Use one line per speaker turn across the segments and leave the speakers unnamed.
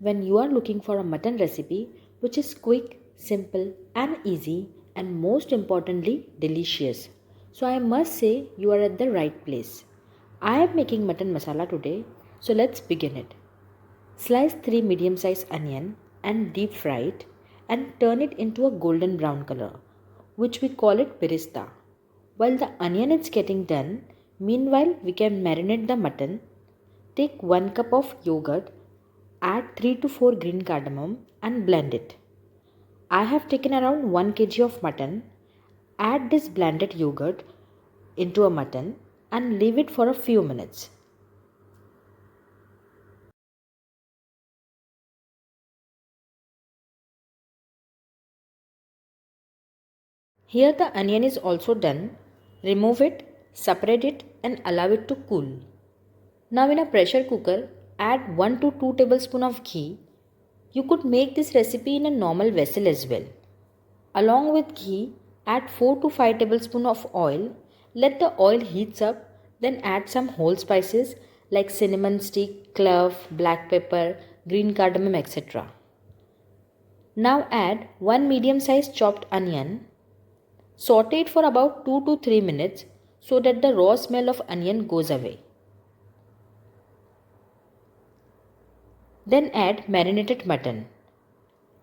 when you are looking for a mutton recipe which is quick, simple and easy and most importantly delicious. So I must say you are at the right place. I am making mutton masala today, so let's begin it. Slice 3 medium sized onion and deep fry it and turn it into a golden brown color, which we call it birista. While the onion is getting done, meanwhile we can marinate the mutton. Take 1 cup of yogurt, add 3 to 4 green cardamom and blend it. I have taken around 1 kg of mutton. Add this blended yogurt into a mutton and leave it for a few minutes. Here the onion is also done. Remove it, separate it and allow it to cool. Now in a pressure cooker, add 1 to 2 tablespoons of ghee. You could make this recipe in a normal vessel as well. Along with ghee, add 4 to 5 tablespoons of oil. Let the oil heats up, then add some whole spices like cinnamon stick, clove, black pepper, green cardamom, etc. Now add 1 medium sized chopped onion. Saute it for about 2 to 3 minutes so that the raw smell of onion goes away. Then add marinated mutton.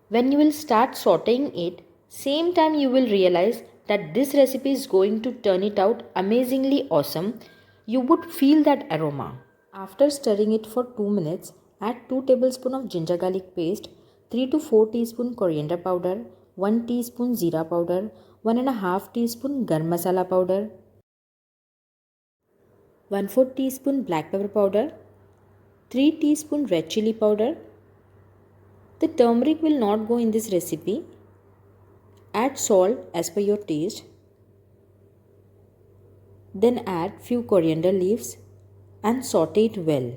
When you will start sauteing it, same time you will realize that this recipe is going to turn it out amazingly awesome. You would feel that aroma. After stirring it for 2 minutes, add 2 tablespoons of ginger garlic paste, 3 to 4 teaspoon coriander powder, 1 teaspoon jeera powder, 1.5 teaspoon garam masala powder, 1/4 teaspoon black pepper powder, 3 teaspoon red chili powder. The turmeric will not go in this recipe. Add salt as per your taste. Then add few coriander leaves and saute it well.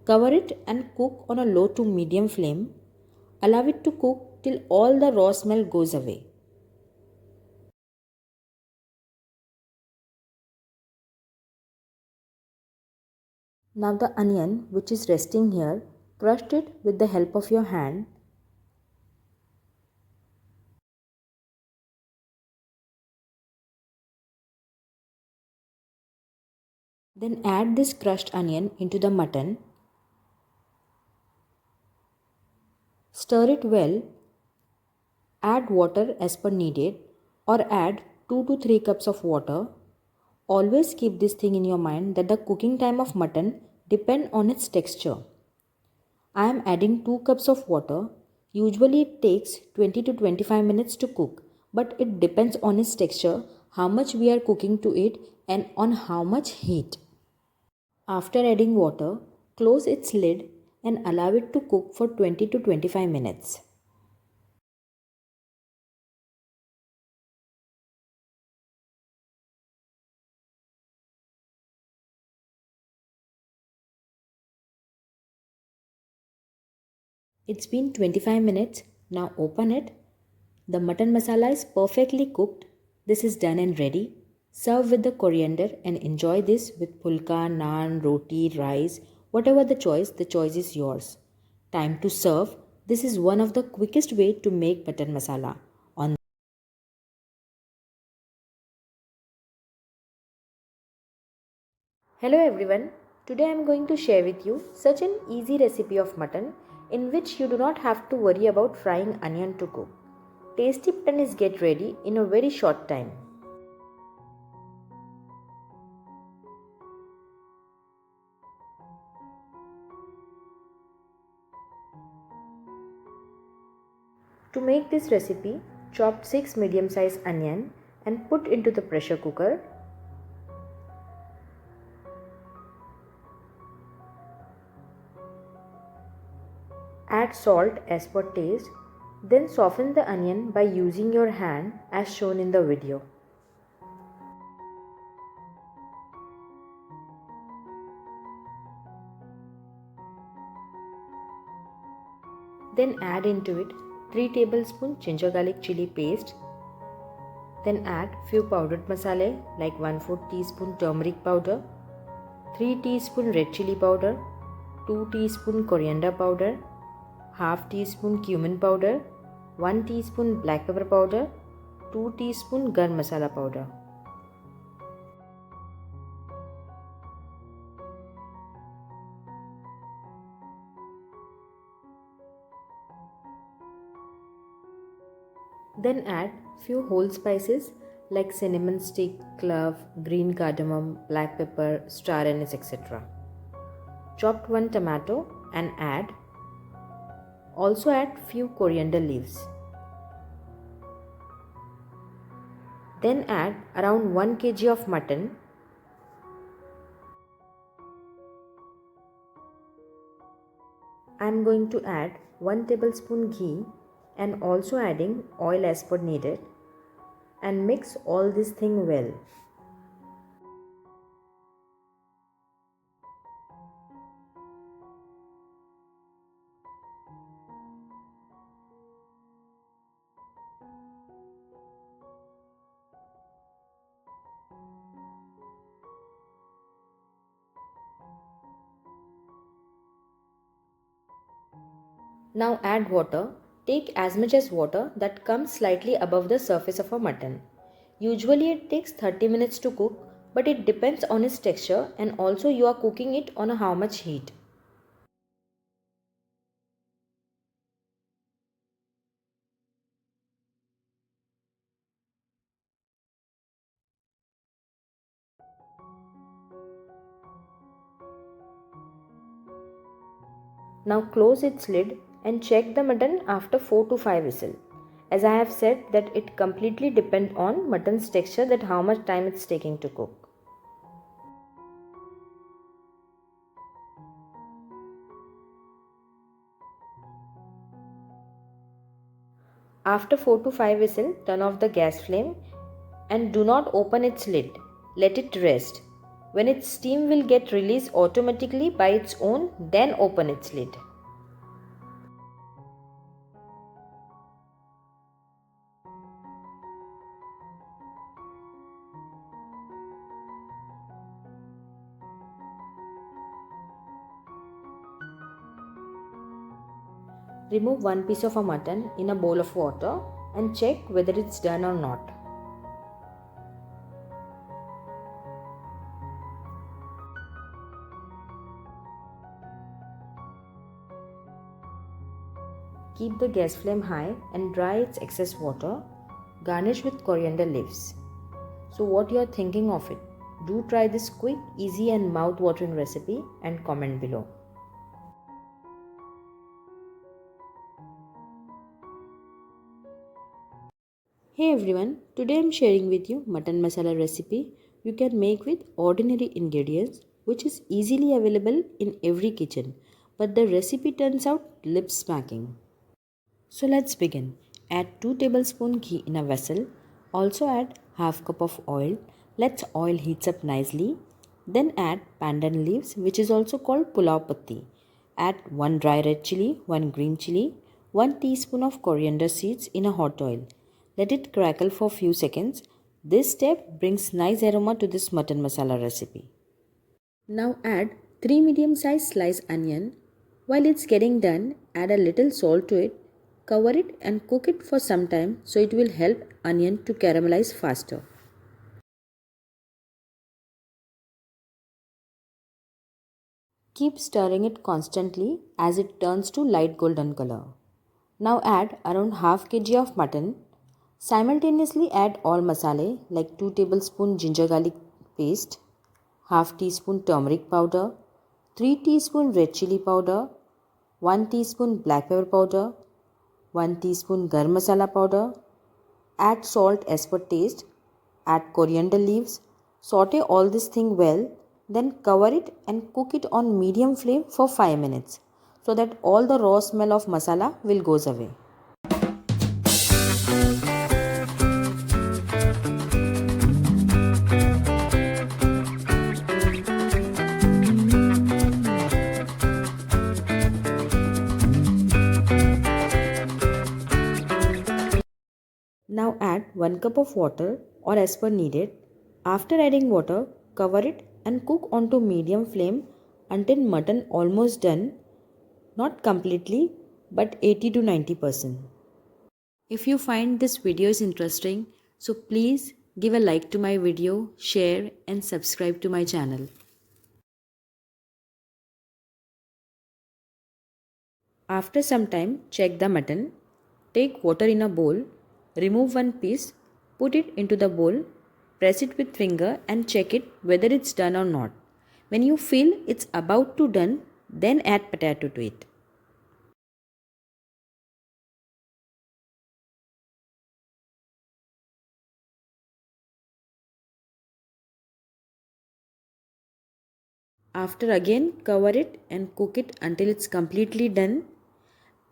Cover it and cook on a low to medium flame. Allow it to cook till all the raw smell goes away. Now the onion which is resting here, crush it with the help of your hand. Then add this crushed onion into the mutton. Stir it well. Add water as per needed or add 2 to 3 cups of water. Always keep this thing in your mind that the cooking time of mutton depends on its texture. I am adding 2 cups of water. Usually it takes 20 to 25 minutes to cook, but it depends on its texture, how much we are cooking to it and on how much heat. After adding water, close its lid and allow it to cook for 20 to 25 minutes. It's been 25 minutes. Now open it. The mutton masala is perfectly cooked. This is done and ready. Serve with the coriander and enjoy this with pulka, naan, roti, rice, whatever the choice is yours. Time to serve. This is one of the quickest way to make mutton masala. On Hello everyone. Today I am going to share with you such an easy recipe of mutton in which you do not have to worry about frying onion to cook. Tasty mutton is get ready in a very short time. To make this recipe, chop 6 medium sized onion and put into the pressure cooker. Add salt as per taste. Then soften the onion by using your hand as shown in the video. Then add into it 3 tablespoons ginger garlic chili paste. Then add few powdered masala like 1/4 teaspoon turmeric powder, 3 teaspoon red chili powder, 2 teaspoon coriander powder, half teaspoon cumin powder, 1 teaspoon black pepper powder, 2 teaspoon garam masala powder. Then add few whole spices like cinnamon stick, clove, green cardamom, black pepper, star anise, etc. Chopped 1 tomato and also add few coriander leaves. Then add around 1 kg of mutton. I am going to add 1 tablespoon ghee and also adding oil as per needed and mix all this thing well. Now add water. Take as much as water that comes slightly above the surface of a mutton. Usually it takes 30 minutes to cook, but it depends on its texture and also you are cooking it on how much heat. Now close its lid and check the mutton after 4 to 5 whistles. As I have said that it completely depends on mutton's texture, that how much time it's taking to cook. After 4 to 5 whistles, turn off the gas flame and do not open its lid. Let it rest. When its steam will get released automatically by its own, then open its lid. Remove one piece of a mutton in a bowl of water and check whether it's done or not. Keep the gas flame high and dry its excess water. Garnish with coriander leaves. So what you are thinking of it? Do try this quick, easy and mouth-watering recipe and comment below. Hey everyone, today I am sharing with you mutton masala recipe you can make with ordinary ingredients which is easily available in every kitchen, but the recipe turns out lip smacking. So let's begin. Add 2 tablespoons ghee in a vessel. Also add half cup of oil. Let's oil heats up nicely. Then add pandan leaves, which is also called pulao patti. Add 1 dry red chili, 1 green chili, 1 teaspoon of coriander seeds in a hot oil. Let it crackle for few seconds. This step brings nice aroma to this mutton masala recipe. Now add 3 medium-sized sliced onion. While it's getting done, add a little salt to it. Cover it and cook it for some time so it will help onion to caramelize faster. Keep stirring it constantly as it turns to light golden color. Now add around half kg of mutton. Simultaneously add all masala like 2 tablespoon ginger garlic paste, half teaspoon turmeric powder, 3 teaspoon red chili powder, 1 teaspoon black pepper powder, 1 teaspoon garam masala powder, add salt as per taste, add coriander leaves, saute all this thing well, then cover it and cook it on medium flame for 5 minutes so that all the raw smell of masala will goes away. Now add 1 cup of water or as per needed. After adding water, cover it and cook onto medium flame until mutton almost done, not completely but 80 to 90%. If you find this video is interesting, so please give a like to my video, share and subscribe to my channel. After some time, check the mutton. Take water in a bowl, remove one piece, put it into the bowl, press it with finger and check it whether it's done or not. When you feel it's about to done, then add potato to it. After again cover it and cook it until it's completely done.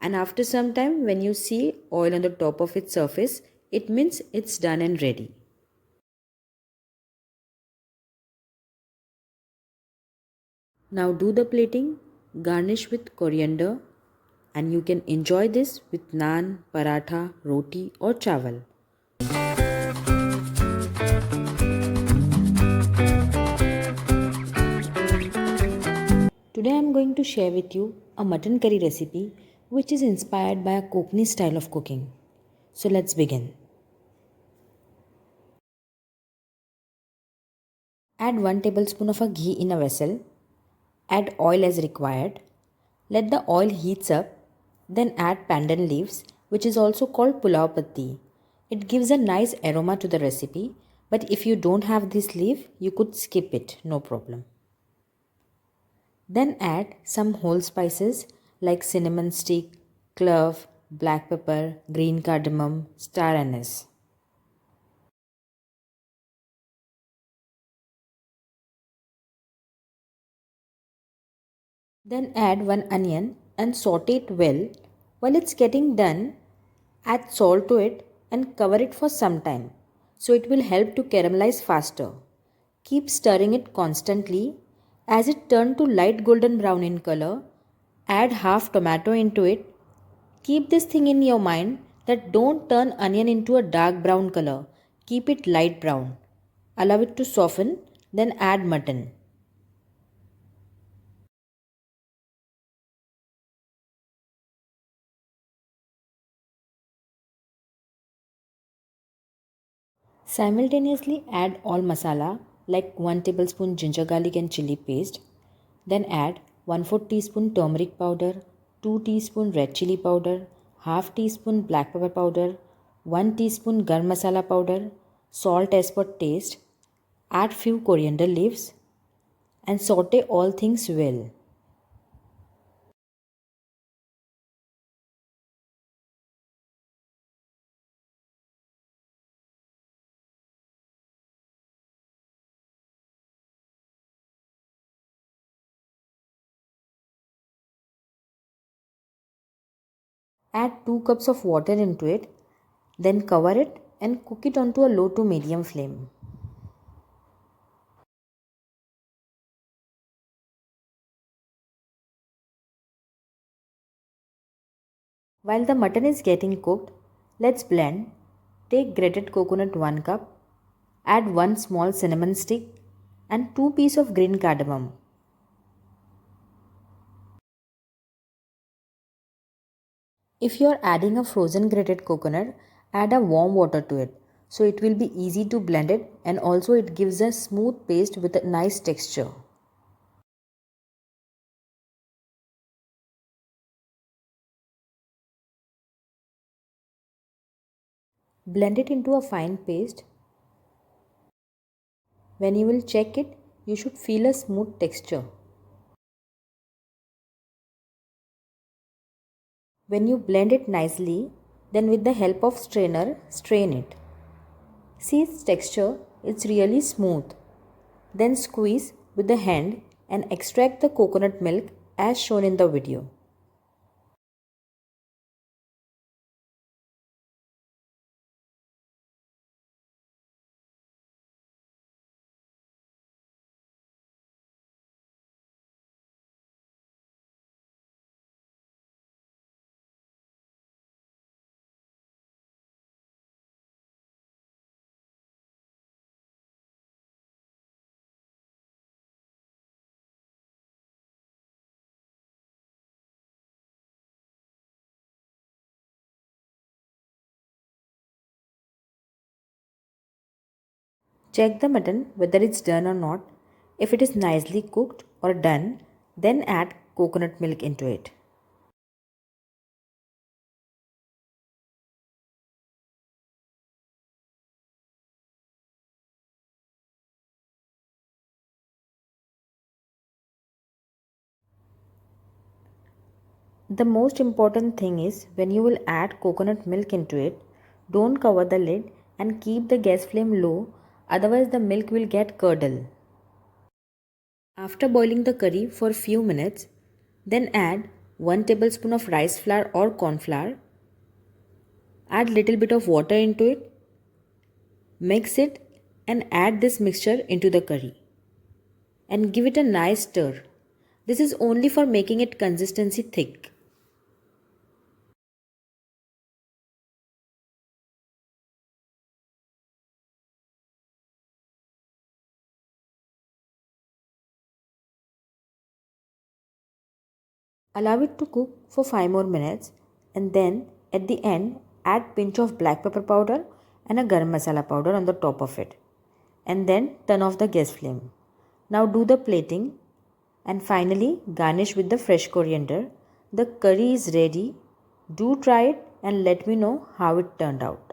And after some time when you see oil on the top of its surface, it means it's done and ready. Now do the plating, garnish with coriander and you can enjoy this with naan, paratha, roti or chawal. Today I am going to share with you a mutton curry recipe which is inspired by a Konkani style of cooking. So let's begin. Add 1 tablespoon of a ghee in a vessel. Add oil as required. Let the oil heats up. Then add pandan leaves, which is also called pulao patti. It gives a nice aroma to the recipe, but if you don't have this leaf, you could skip it, no problem. Then add some whole spices like cinnamon stick, clove, black pepper, green cardamom, star anise. Then add one onion and saute it well. While it's getting done, add salt to it and cover it for some time so it will help to caramelize faster. Keep stirring it constantly. As it turns to light golden brown in color, add half tomato into it. Keep this thing in your mind that don't turn onion into a dark brown color. Keep it light brown. Allow it to soften, then add mutton. Simultaneously add all masala like 1 tablespoon ginger garlic and chili paste. Then add 1/4 teaspoon turmeric powder, 2 teaspoon red chili powder, half teaspoon black pepper powder, 1 teaspoon garam masala powder, salt as per taste. Add few coriander leaves and saute all things well. Add 2 cups of water into it, then cover it and cook it onto a low to medium flame. While the mutton is getting cooked, let's blend. Take grated coconut 1 cup, add 1 small cinnamon stick and 2 pieces of green cardamom. If you are adding a frozen grated coconut, add a warm water to it so it will be easy to blend it and also it gives a smooth paste with a nice texture. Blend it into a fine paste. When you will check it, you should feel a smooth texture. When you blend it nicely, then with the help of strainer, strain it. See its texture, it's really smooth. Then squeeze with the hand and extract the coconut milk as shown in the video. Check the mutton whether it's done or not. If it is nicely cooked or done, then add coconut milk into it. The most important thing is when you will add coconut milk into it, don't cover the lid and keep the gas flame low, otherwise the milk will get curdle. After boiling the curry for a few minutes, then add 1 tablespoon of rice flour or corn flour. Add little bit of water into it, mix it and add this mixture into the curry and give it a nice stir. This is only for making it consistency thick. Allow it to cook for 5 more minutes and then at the end add pinch of black pepper powder and a garam masala powder on the top of it and then turn off the gas flame. Now do the plating and finally garnish with the fresh coriander. The curry is ready. Do try it and let me know how it turned out.